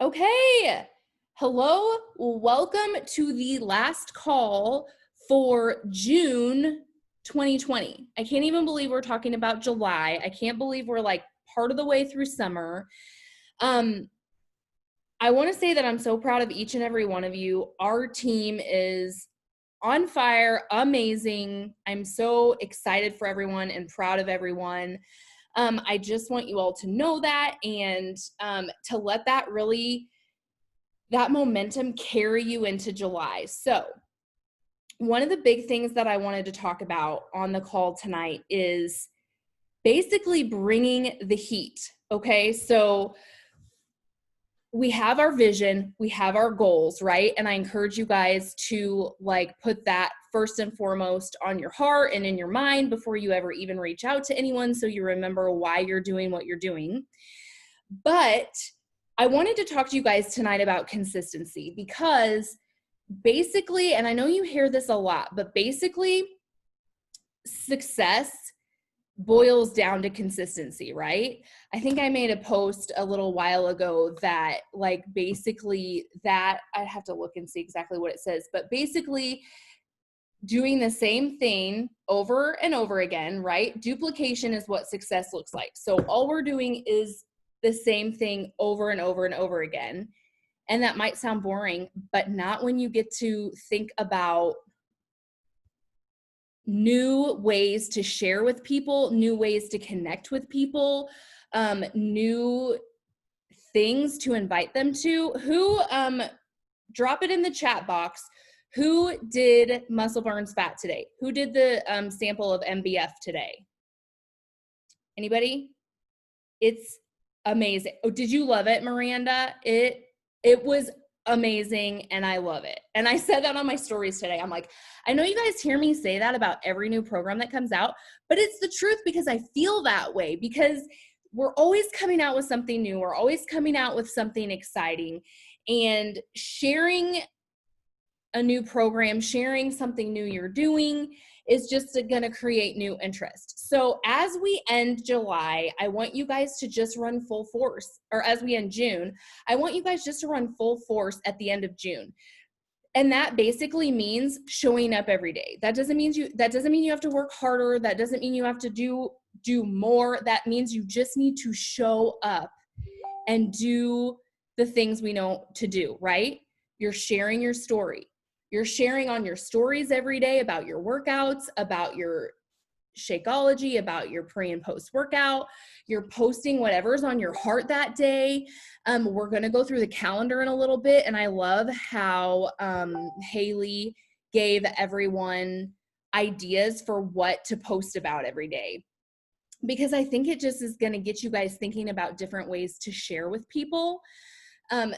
Okay. Hello. Welcome to the last call for June 2020. I can't even believe we're talking about July. I can't believe we're like part of the way through summer. I want to say that I'm so proud of each and every one of you. Our team is on fire, amazing. I'm so excited for everyone and proud of everyone. I just want you all to know that and to let that momentum carry you into July. So one of the big things that I wanted to talk about on the call tonight is basically bringing the heat. Okay. So we have our vision, we have our goals, right? And I encourage you guys to put that first and foremost on your heart and in your mind before you ever even reach out to anyone, so you remember why you're doing what you're doing. But I wanted to talk to you guys tonight about consistency, because basically, and I know you hear this a lot, but basically success boils down to consistency, right? I think I made a post a little while ago that basically that I'd have to look and see exactly what it says, but basically doing the same thing over and over again, right? Duplication is what success looks like. So all we're doing is the same thing over and over and over again. And that might sound boring, but not when you get to think about new ways to share with people, new ways to connect with people, new things to invite them to. Drop it in the chat box. Who did muscle burns fat today? Who did the sample of MBF today? Anybody? It's amazing. Oh, did you love it, Miranda? It was amazing, and I love it. And I said that on my stories today. I'm like, I know you guys hear me say that about every new program that comes out, but it's the truth, because I feel that way, because we're always coming out with something new. We're always coming out with something exciting, and sharing a new program, sharing something new you're doing is just going to create new interest. So as we end July, I want you guys to just run full force, or as we end June, I want you guys just to run full force at the end of June. And that basically means showing up every day. That doesn't mean you have to work harder. That doesn't mean you have to do more. That means you just need to show up and do the things we know to do, right? You're sharing your story. You're sharing on your stories every day about your workouts, about your Shakeology, about your pre and post workout. You're posting whatever's on your heart that day. We're going to go through the calendar in a little bit, and I love how Haley gave everyone ideas for what to post about every day, because I think it just is going to get you guys thinking about different ways to share with people.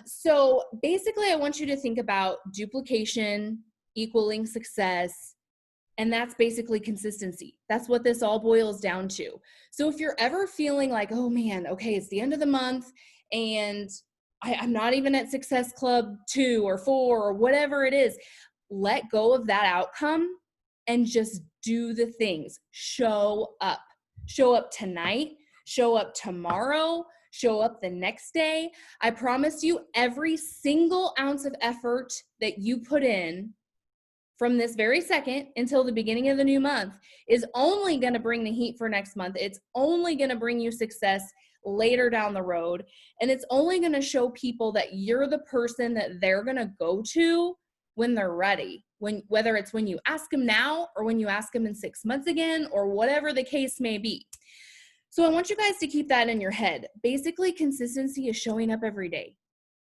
So basically, I want you to think about duplication equaling success, and that's basically consistency. That's what this all boils down to. So if you're ever feeling like, oh man, okay, it's the end of the month and I'm not even at Success Club 2 or 4 or whatever it is, let go of that outcome and just do the things. Show up. Show up tonight. Show up tomorrow. Show up the next day. I promise you, every single ounce of effort that you put in from this very second until the beginning of the new month is only going to bring the heat for next month. It's only going to bring you success later down the road. And it's only going to show people that you're the person that they're going to go to when they're ready. Whether it's when you ask them now or when you ask them in 6 months again, or whatever the case may be. So I want you guys to keep that in your head. Basically, consistency is showing up every day.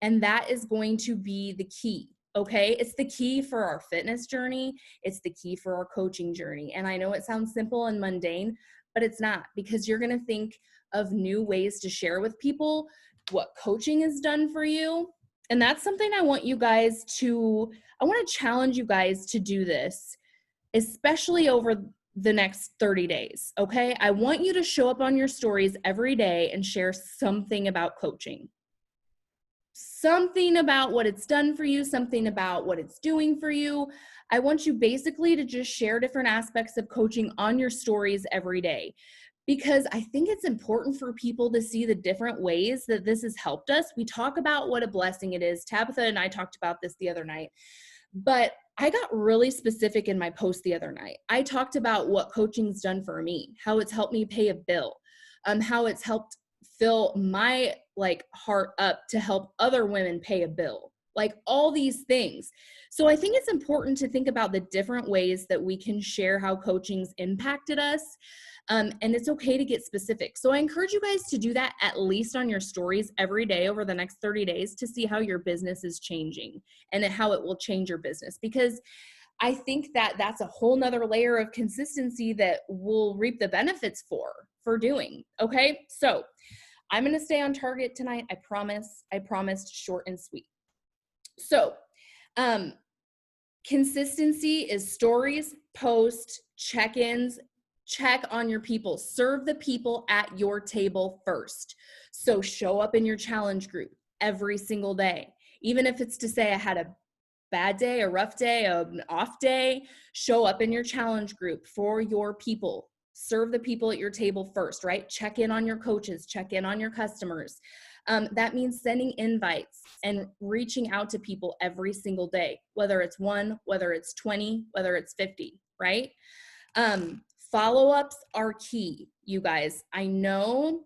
And that is going to be the key, okay? It's the key for our fitness journey. It's the key for our coaching journey. And I know it sounds simple and mundane, but it's not, because you're going to think of new ways to share with people what coaching has done for you. And that's something I want to challenge you guys to do this, especially over the next 30 days, okay? I want you to show up on your stories every day and share something about coaching. Something about what it's done for you, something about what it's doing for you. I want you basically to just share different aspects of coaching on your stories every day, because I think it's important for people to see the different ways that this has helped us. We talk about what a blessing it is. Tabitha and I talked about this the other night, but I got really specific in my post the other night. I talked about what coaching's done for me, how it's helped me pay a bill, how it's helped fill my heart up to help other women pay a bill, like all these things. So I think it's important to think about the different ways that we can share how coaching's impacted us. And it's okay to get specific. So I encourage you guys to do that at least on your stories every day over the next 30 days to see how your business is changing and how it will change your business. Because I think that that's a whole nother layer of consistency that we'll reap the benefits for doing. Okay. So I'm going to stay on target tonight. I promise. I promised, short and sweet. So, consistency is stories, posts, check-ins, check on your people. Serve the people at your table first. So show up in your challenge group every single day. Even if it's to say I had a bad day, a rough day, an off day, show up in your challenge group for your people. Serve the people at your table first, right? Check in on your coaches, check in on your customers. That means sending invites and reaching out to people every single day, whether it's 1, whether it's 20, whether it's 50, right? Follow-ups are key, you guys. I know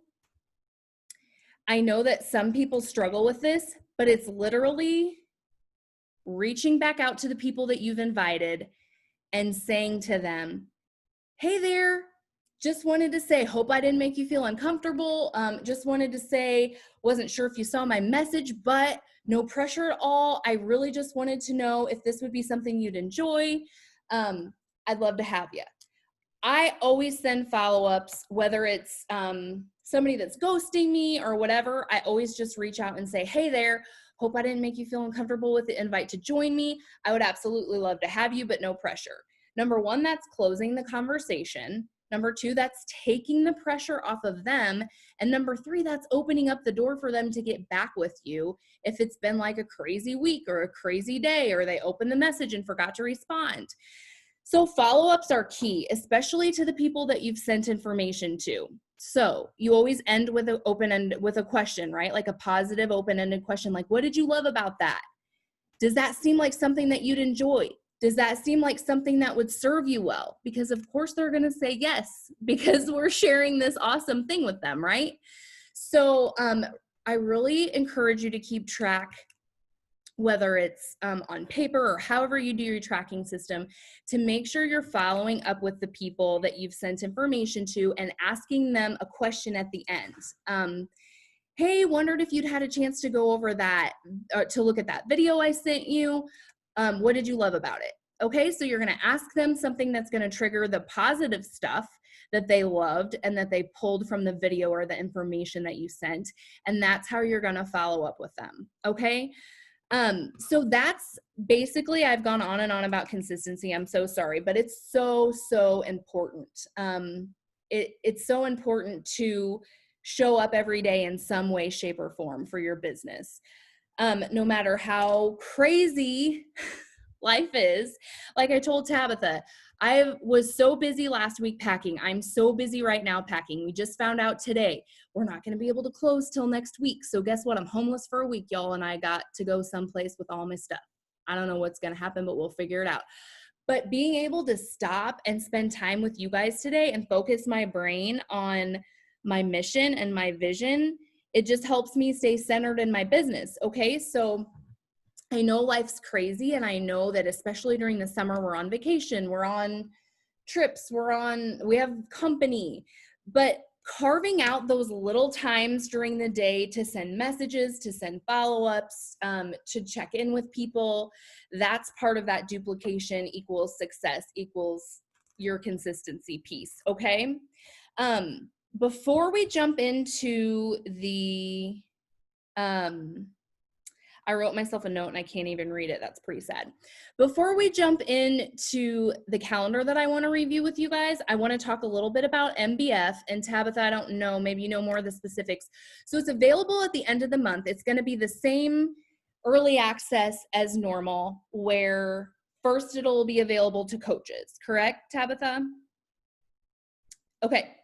that some people struggle with this, but it's literally reaching back out to the people that you've invited and saying to them, hey there, just wanted to say, hope I didn't make you feel uncomfortable. Just wanted to say, wasn't sure if you saw my message, but no pressure at all. I really just wanted to know if this would be something you'd enjoy. I'd love to have you. I always send follow-ups, whether it's somebody that's ghosting me or whatever. I always just reach out and say, hey there, hope I didn't make you feel uncomfortable with the invite to join me. I would absolutely love to have you, but no pressure. Number 1, that's closing the conversation. Number 2, that's taking the pressure off of them. And number 3, that's opening up the door for them to get back with you if it's been like a crazy week or a crazy day, or they opened the message and forgot to respond. So follow-ups are key, especially to the people that you've sent information to. So you always end with with a question, right? Like a positive open-ended question, like, what did you love about that? Does that seem like something that you'd enjoy? Does that seem like something that would serve you well? Because of course they're going to say yes, because we're sharing this awesome thing with them, right? So I really encourage you to keep track, whether it's on paper or however you do your tracking system, to make sure you're following up with the people that you've sent information to and asking them a question at the end. Hey, wondered if you'd had a chance to go over that, to look at that video I sent you. What did you love about it? Okay, so you're going to ask them something that's going to trigger the positive stuff that they loved and that they pulled from the video or the information that you sent. And that's how you're going to follow up with them. Okay. So that's basically, I've gone on and on about consistency. I'm so sorry, but it's so important. It's so important to show up every day in some way, shape, or form for your business. No matter how crazy life is. Like I told Tabitha, I was so busy last week packing. I'm so busy right now packing. We just found out today we're not going to be able to close till next week. So guess what? I'm homeless for a week, y'all, and I got to go someplace with all my stuff. I don't know what's going to happen, but we'll figure it out. But being able to stop and spend time with you guys today and focus my brain on my mission and my vision, it just helps me stay centered in my business. Okay, so I know life's crazy, and I know that especially during the summer, we're on vacation, we're on trips, we have company, but carving out those little times during the day to send messages, to send follow-ups, to check in with people, that's part of that duplication equals success equals your consistency piece. Okay. Before we jump into the, I wrote myself a note and I can't even read it. That's pretty sad. Before we jump into the calendar that I want to review with you guys, I want to talk a little bit about MBF. And Tabitha, I don't know, maybe you know more of the specifics. So it's available at the end of the month. It's going to be the same early access as normal, where first it'll be available to coaches, correct, Tabitha? Okay.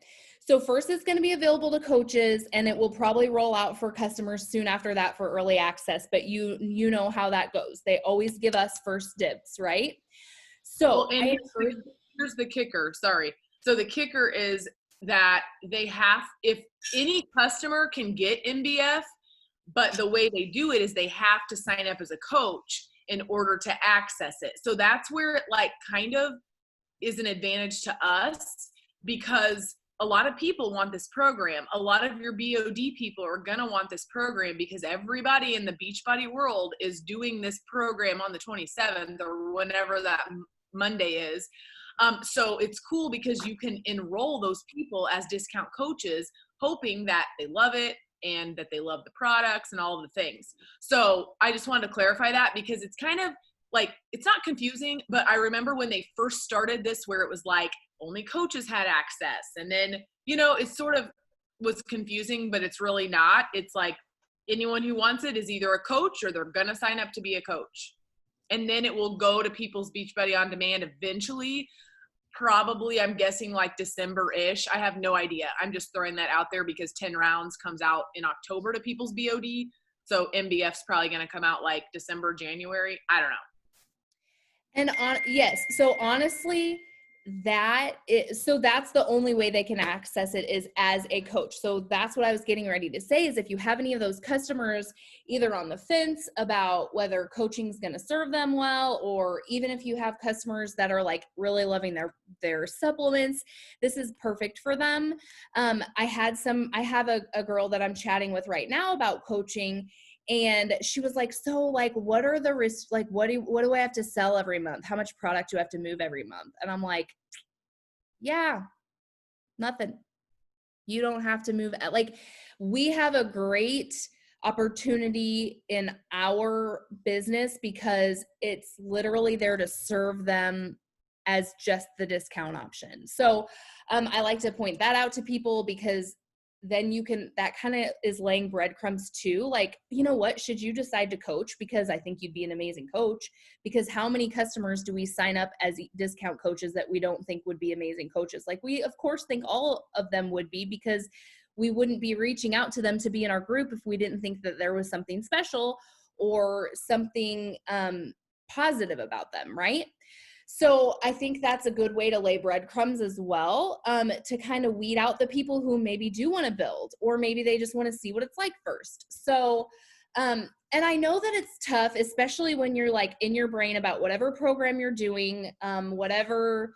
So first it's going to be available to coaches, and it will probably roll out for customers soon after that for early access, but you know how that goes. They always give us first dibs, right? So Well, and here's the kicker. Sorry. So the kicker is that if any customer can get MBF, but the way they do it is they have to sign up as a coach in order to access it. So that's where it like kind of is an advantage to us, because a lot of people want this program. A lot of your BOD people are going to want this program because everybody in the Beachbody world is doing this program on the 27th or whenever that Monday is. So it's cool because you can enroll those people as discount coaches, hoping that they love it and that they love the products and all of the things. So I just wanted to clarify that, because it's kind of like, it's not confusing, but I remember when they first started this where it was like only coaches had access. And then, you know, it sort of was confusing, but it's really not. It's like anyone who wants it is either a coach or they're going to sign up to be a coach. And then it will go to People's Beachbody On Demand eventually. Probably, I'm guessing like December-ish. I have no idea. I'm just throwing that out there because 10 rounds comes out in October to People's BOD. So MBF's probably going to come out like December, January. I don't know. And yes, so honestly, so that's the only way they can access it is as a coach. So that's what I was getting ready to say, is if you have any of those customers either on the fence about whether coaching is going to serve them well, or even if you have customers that are like really loving their supplements, this is perfect for them. I have a girl that I'm chatting with right now about coaching, and she was like, so like, what are the risks? Like, what do I have to sell every month? How much product do I have to move every month? And I'm like, yeah, nothing. You don't have to move. Like, we have a great opportunity in our business because it's literally there to serve them as just the discount option. So I like to point that out to people, because then that kind of is laying breadcrumbs too. Like, you know what, should you decide to coach, because I think you'd be an amazing coach, because how many customers do we sign up as discount coaches that we don't think would be amazing coaches? Like, we of course think all of them would be, because we wouldn't be reaching out to them to be in our group if we didn't think that there was something special or something positive about them, right? So I think that's a good way to lay breadcrumbs as well, to kind of weed out the people who maybe do want to build, or maybe they just want to see what it's like first. So, and I know that it's tough, especially when you're like in your brain about whatever program you're doing, whatever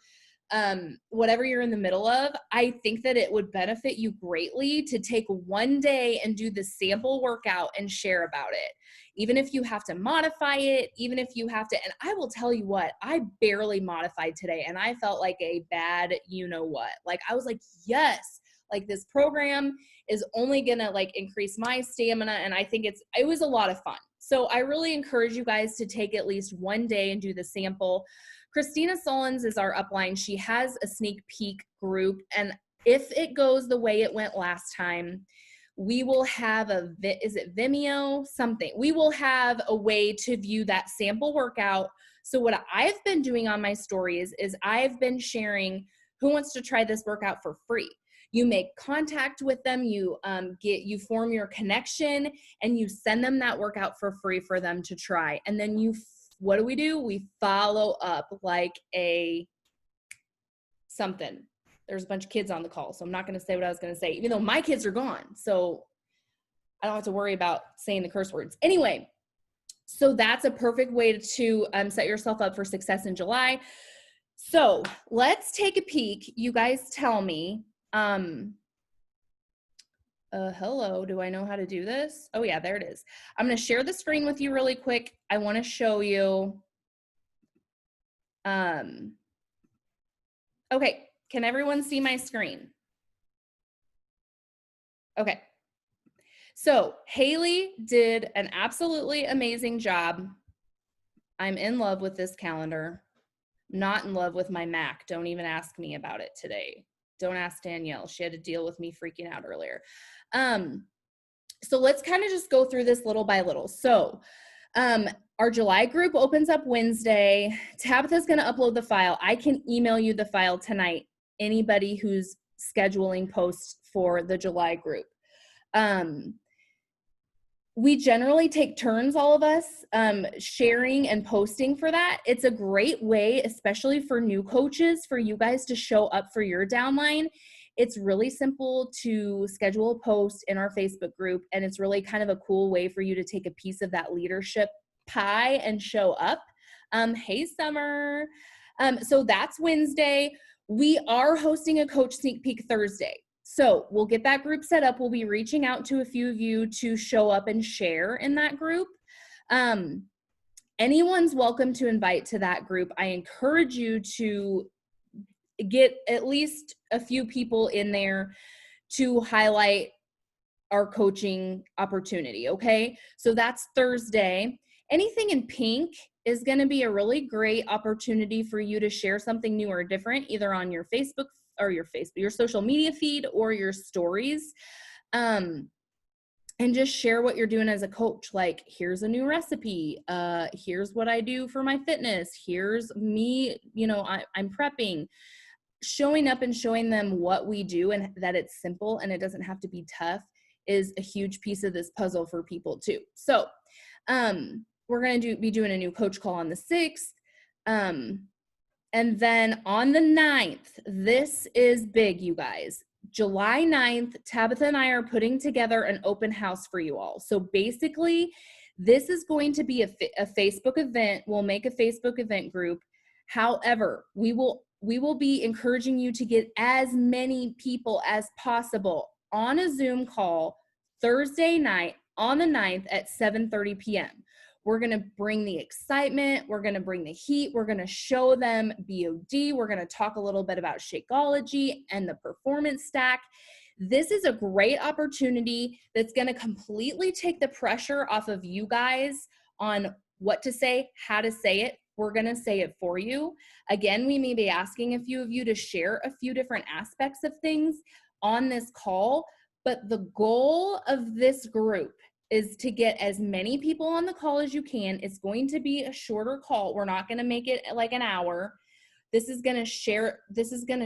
you're in the middle of. I think that it would benefit you greatly to take one day and do the sample workout and share about it. Even if you have to modify it, even if you have to, and I will tell you what, I barely modified today and I felt like a bad, you know what, like I was like, yes, like this program is only gonna like increase my stamina. And I think it was a lot of fun. So I really encourage you guys to take at least one day and do the sample. Christina Solons is our upline. She has a sneak peek group. And if it goes the way it went last time, we will have is it Vimeo? Something. We will have a way to view that sample workout. So what I've been doing on my stories is I've been sharing who wants to try this workout for free. You make contact with them, you form your connection, and you send them that workout for free for them to try. And then what do? We follow up like something. There's a bunch of kids on the call, so I'm not going to say what I was going to say, even though my kids are gone. So I don't have to worry about saying the curse words. Anyway, so that's a perfect way to set yourself up for success in July. So let's take a peek. You guys tell me. Hello, do I know how to do this? Oh yeah, there it is. I'm going to share the screen with you really quick. I want to show you. Okay. Can everyone see my screen? Okay. So Haley did an absolutely amazing job. I'm in love with this calendar. Not in love with my Mac. Don't even ask me about it today. Don't ask Danielle. She had to deal with me freaking out earlier. So let's kind of just go through this little by little. So our July group opens up Wednesday. Tabitha's going to upload the file. I can email you the file tonight. Anybody who's scheduling posts for the July group. We generally take turns, all of us, sharing and posting for that. It's a great way, especially for new coaches, for you guys to show up for your downline. It's really simple to schedule a post in our Facebook group, and it's really kind of a cool way for you to take a piece of that leadership pie and show up. Hey, Summer. So that's Wednesday. We are hosting a coach sneak peek Thursday. So we'll get that group set up. We'll be reaching out to a few of you to show up and share in that group. Anyone's welcome to invite to that group. I encourage you to get at least a few people in there to highlight our coaching opportunity, okay? So that's Thursday. Anything in pink is going to be a really great opportunity for you to share something new or different, either on your Facebook or your social media feed or your stories. And just share what you're doing as a coach. Like, here's a new recipe. Here's what I do for my fitness. Here's me, I'm prepping. Showing up and showing them what we do and that it's simple and it doesn't have to be tough is a huge piece of this puzzle for people too. So we're going to be doing a new coach call on the 6th. And then on the 9th, this is big, you guys. July 9th, Tabitha and I are putting together an open house for you all. So basically, this is going to be a Facebook event. We'll make a Facebook event group. However, we will be encouraging you to get as many people as possible on a Zoom call Thursday night on the 9th at 7:30 p.m. We're going to bring the excitement. We're going to bring the heat. We're going to show them BOD. We're going to talk a little bit about Shakeology and the performance stack. This is a great opportunity that's going to completely take the pressure off of you guys on what to say, how to say it. We're going to say it for you. Again, we may be asking a few of you to share a few different aspects of things on this call, but the goal of this group is to get as many people on the call as you can. It's going to be a shorter call. We're not going to make it like an hour. This is going to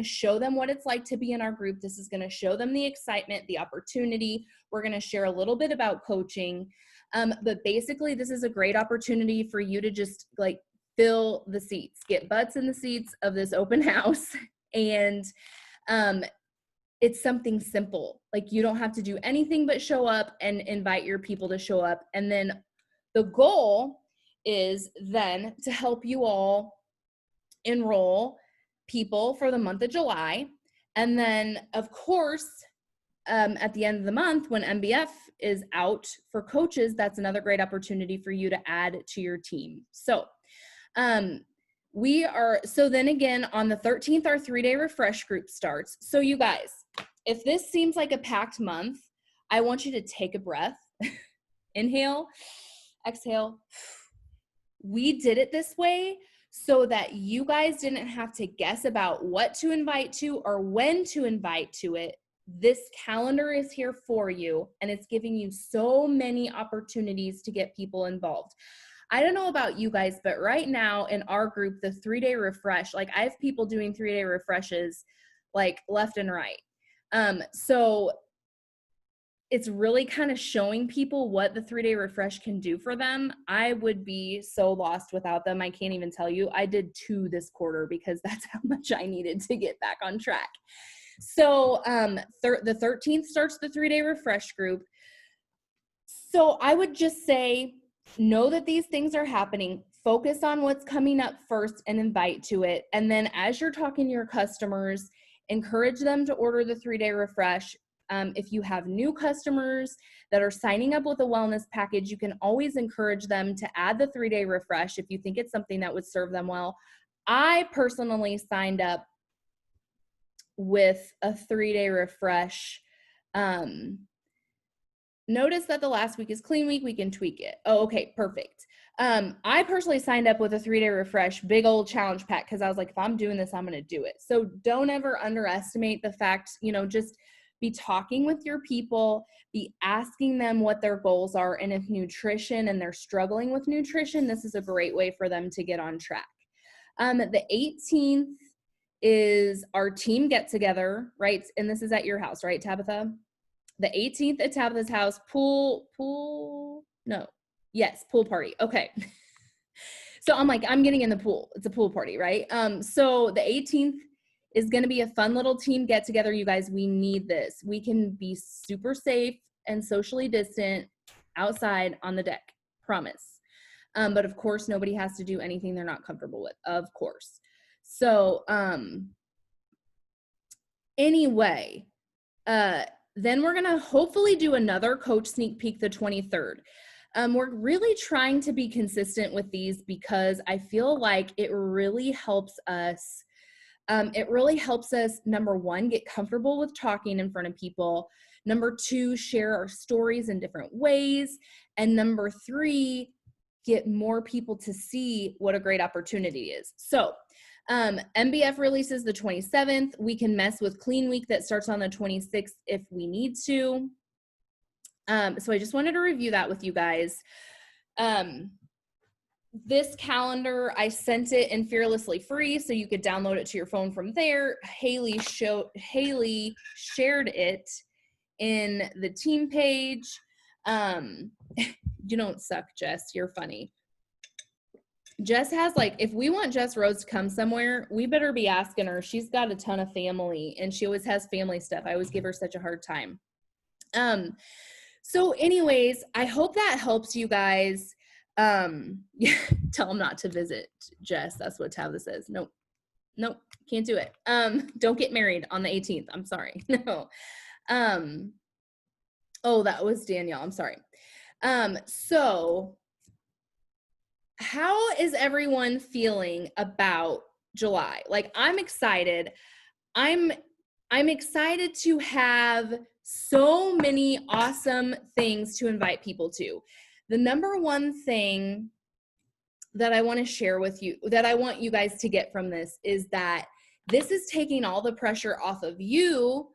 show them what it's like to be in our group. This is going to show them the excitement, the opportunity. We're going to share a little bit about coaching. But basically, this is a great opportunity for you to just like fill the seats, get butts in the seats of this open house. And it's something simple. Like, you don't have to do anything but show up and invite your people to show up. And then the goal is then to help you all enroll people for the month of July. And then, of course, at the end of the month, when MBF is out for coaches, that's another great opportunity for you to add to your team. So then again, on the 13th, our 3-day refresh group starts. So you guys, if this seems like a packed month, I want you to take a breath, inhale, exhale. We did it this way so that you guys didn't have to guess about what to invite to or when to invite to it. This calendar is here for you, and it's giving you so many opportunities to get people involved. I don't know about you guys, but right now in our group, the 3-day refresh, like I have people doing 3-day refreshes like left and right. So it's really kind of showing people what the 3-day refresh can do for them. I would be so lost without them. I can't even tell you. I did 2 this quarter because that's how much I needed to get back on track. So the 13th starts the 3-day refresh group. So I would just say, know that these things are happening. Focus on what's coming up first and invite to it. And then as you're talking to your customers, encourage them to order the 3-day refresh. If you have new customers that are signing up with a wellness package, you can always encourage them to add the 3-day refresh if you think it's something that would serve them well. I personally signed up with a 3-day refresh. Notice that the last week is clean week. We can tweak it. Oh, okay, perfect. I personally signed up with a 3-day refresh, big old challenge pack, because I was like, if I'm doing this, I'm going to do it. So don't ever underestimate the fact, just be talking with your people, be asking them what their goals are. And if nutrition and they're struggling with nutrition, this is a great way for them to get on track. The 18th is our team get together, right? And this is at your house, right, Tabitha? The 18th at Tabitha's house, pool party. Okay. So I'm like, I'm getting in the pool. It's a pool party, right? So the 18th is going to be a fun little team get together. You guys, we need this. We can be super safe and socially distant outside on the deck, promise. But of course, nobody has to do anything they're not comfortable with, of course. So anyway, then we're going to hopefully do another coach sneak peek the 23rd. We're really trying to be consistent with these because I feel like it really helps us. Number one, get comfortable with talking in front of people. Number two, share our stories in different ways. And number three, get more people to see what a great opportunity is. So MBF releases the 27th. We can mess with Clean Week that starts on the 26th if we need to. So I just wanted to review that with you guys. This calendar, I sent it in Fearlessly Free, so you could download it to your phone from there. Haley shared it in the team page. You don't suck, Jess. You're funny. Jess has if we want Jess Rose to come somewhere, we better be asking her. She's got a ton of family and she always has family stuff. I always give her such a hard time. So anyways, I hope that helps you guys. Tell them not to visit Jess. That's what Tabitha says. Nope, can't do it. Don't get married on the 18th. I'm sorry. No. Oh, that was Danielle. I'm sorry. So how is everyone feeling about July? I'm excited. I'm excited to have so many awesome things to invite people to. The number one thing that I want to share with you, that I want you guys to get from this, is that this is taking all the pressure off of you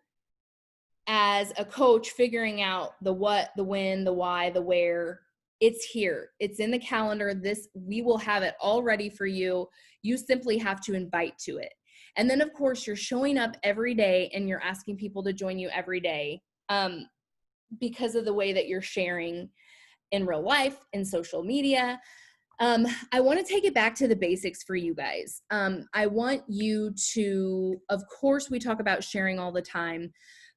as a coach, figuring out the what, the when, the why, the where. It's here. It's in the calendar. We will have it all ready for you. You simply have to invite to it. And then, of course, you're showing up every day and you're asking people to join you every day because of the way that you're sharing in real life, in social media. I want to take it back to the basics for you guys. I want you to, of course, we talk about sharing all the time,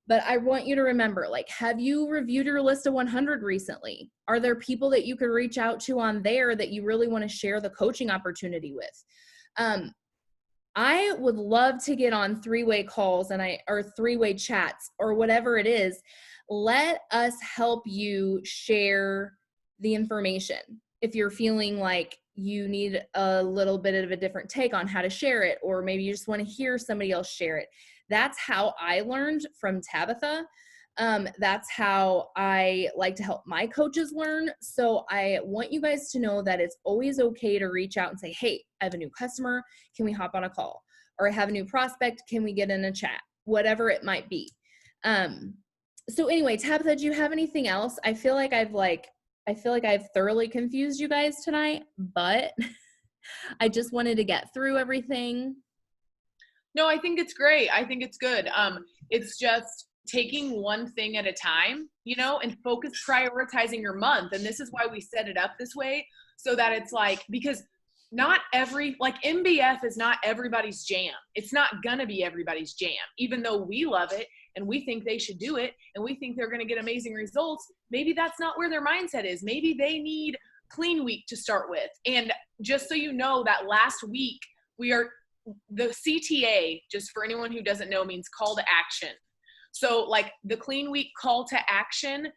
but I want you to remember, have you reviewed your list of 100 recently? Are there people that you could reach out to on there that you really want to share the coaching opportunity with? I would love to get on three-way calls or three-way chats or whatever it is. Let us help you share the information. If you're feeling like you need a little bit of a different take on how to share it, or maybe you just want to hear somebody else share it. That's how I learned from Tabitha. That's how I like to help my coaches learn. So I want you guys to know that it's always okay to reach out and say, hey, I have a new customer. Can we hop on a call? Or I have a new prospect. Can we get in a chat? Whatever it might be. So anyway, Tabitha, do you have anything else? I feel like I've thoroughly confused you guys tonight, but I just wanted to get through everything. No, I think it's great. I think it's good. It's just taking one thing at a time, and prioritizing your month. And this is why we set it up this way, so that it's because not MBF is not everybody's jam. It's not gonna be everybody's jam, even though we love it and we think they should do it and we think they're gonna get amazing results. Maybe that's not where their mindset is. Maybe they need Clean Week to start with. And just so you know, that last week the CTA, just for anyone who doesn't know, means call to action. So the Clean Week call to action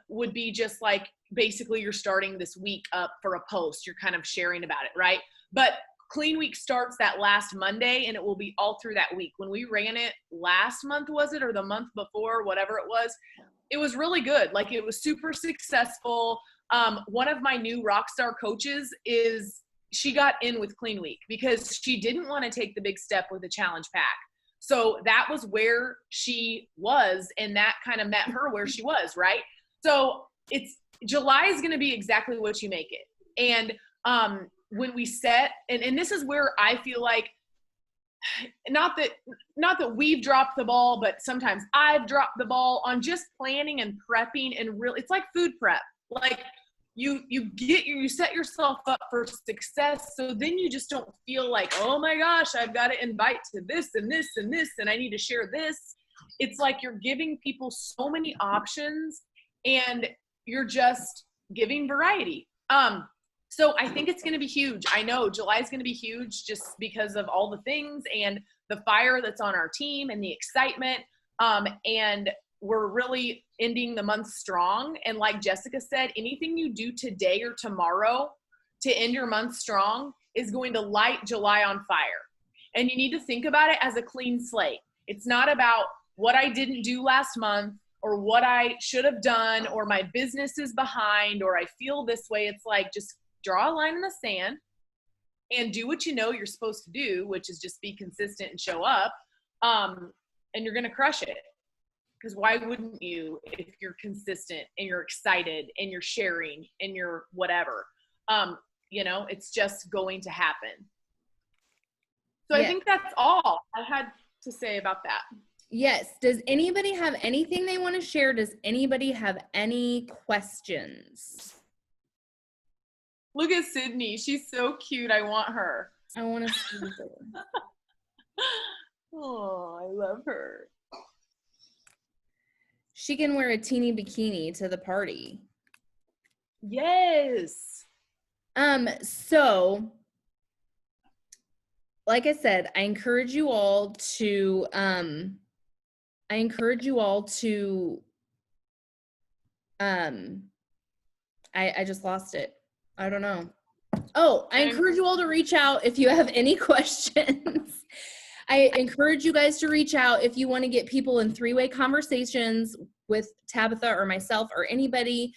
would be just basically you're starting this week up for a post. You're kind of sharing about it, right? But Clean Week starts that last Monday and it will be all through that week. When we ran it last month, was it, or the month before, whatever it was really good. It was super successful. One of my new Rockstar coaches she got in with Clean Week because she didn't want to take the big step with the challenge pack. So that was where she was, and that kind of met her where she was, right? So July is going to be exactly what you make it. And when we set, and this is where I feel like not that we've dropped the ball, but sometimes I've dropped the ball on just planning and prepping, and really it's like food prep. Like you set yourself up for success, so then you just don't feel like, oh my gosh, I've got to invite to this and this and this, and I need to share this. It's like you're giving people so many options, and you're just giving variety. So I think it's going to be huge. I know July is going to be huge just because of all the things and the fire that's on our team and the excitement. And we're really ending the month strong. And like Jessica said, anything you do today or tomorrow to end your month strong is going to light July on fire. And you need to think about it as a clean slate. It's not about what I didn't do last month or what I should have done or my business is behind or I feel this way. It's like just draw a line in the sand and do what you know you're supposed to do, which is just be consistent and show up. And you're going to crush it. Because why wouldn't you if you're consistent and you're excited and you're sharing and you're whatever? It's just going to happen. So yeah. I think that's all I had to say about that. Yes. Does anybody have anything they want to share? Does anybody have any questions? Look at Sydney. She's so cute. I want her. I want to see her. Oh, I love her. She can wear a teeny bikini to the party. Yes. So like I said, I encourage you all to I just lost it. I don't know. Oh, I encourage you all to reach out if you have any questions. I encourage you guys to reach out if you want to get people in three-way conversations with Tabitha or myself or anybody.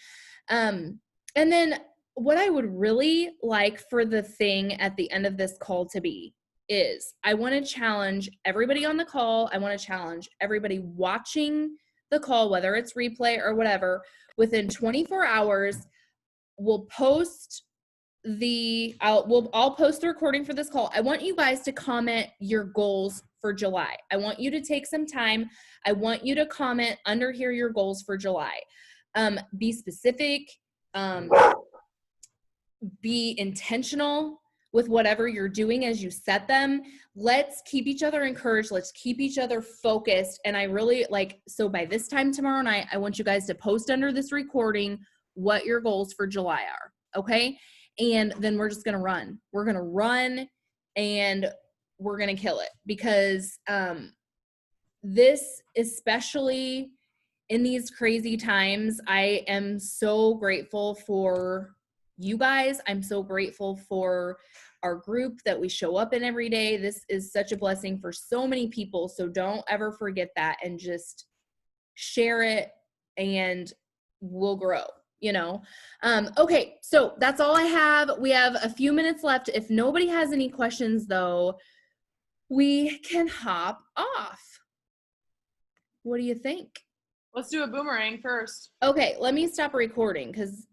And then what I would really like for the thing at the end of this call to be is I want to challenge everybody on the call. I want to challenge everybody watching the call, whether it's replay or whatever, within 24 hours, we'll post I'll post the recording for this call. I want you guys to comment your goals for July. I want you to take some time. I want you to comment under here your goals for July. Be specific, be intentional with whatever you're doing as you set them. Let's keep each other encouraged. Let's keep each other focused. And I really so by this time tomorrow night, I want you guys to post under this recording what your goals for July are. Okay. And then we're just going to run. We're going to run and we're going to kill it because this, especially in these crazy times, I am so grateful for you guys. I'm so grateful for our group that we show up in every day. This is such a blessing for so many people. So don't ever forget that and just share it and we'll grow. Okay, so that's all I have. We have a few minutes left. If nobody has any questions though, we can hop off. What do you think? Let's do a boomerang first. Okay, let me stop recording because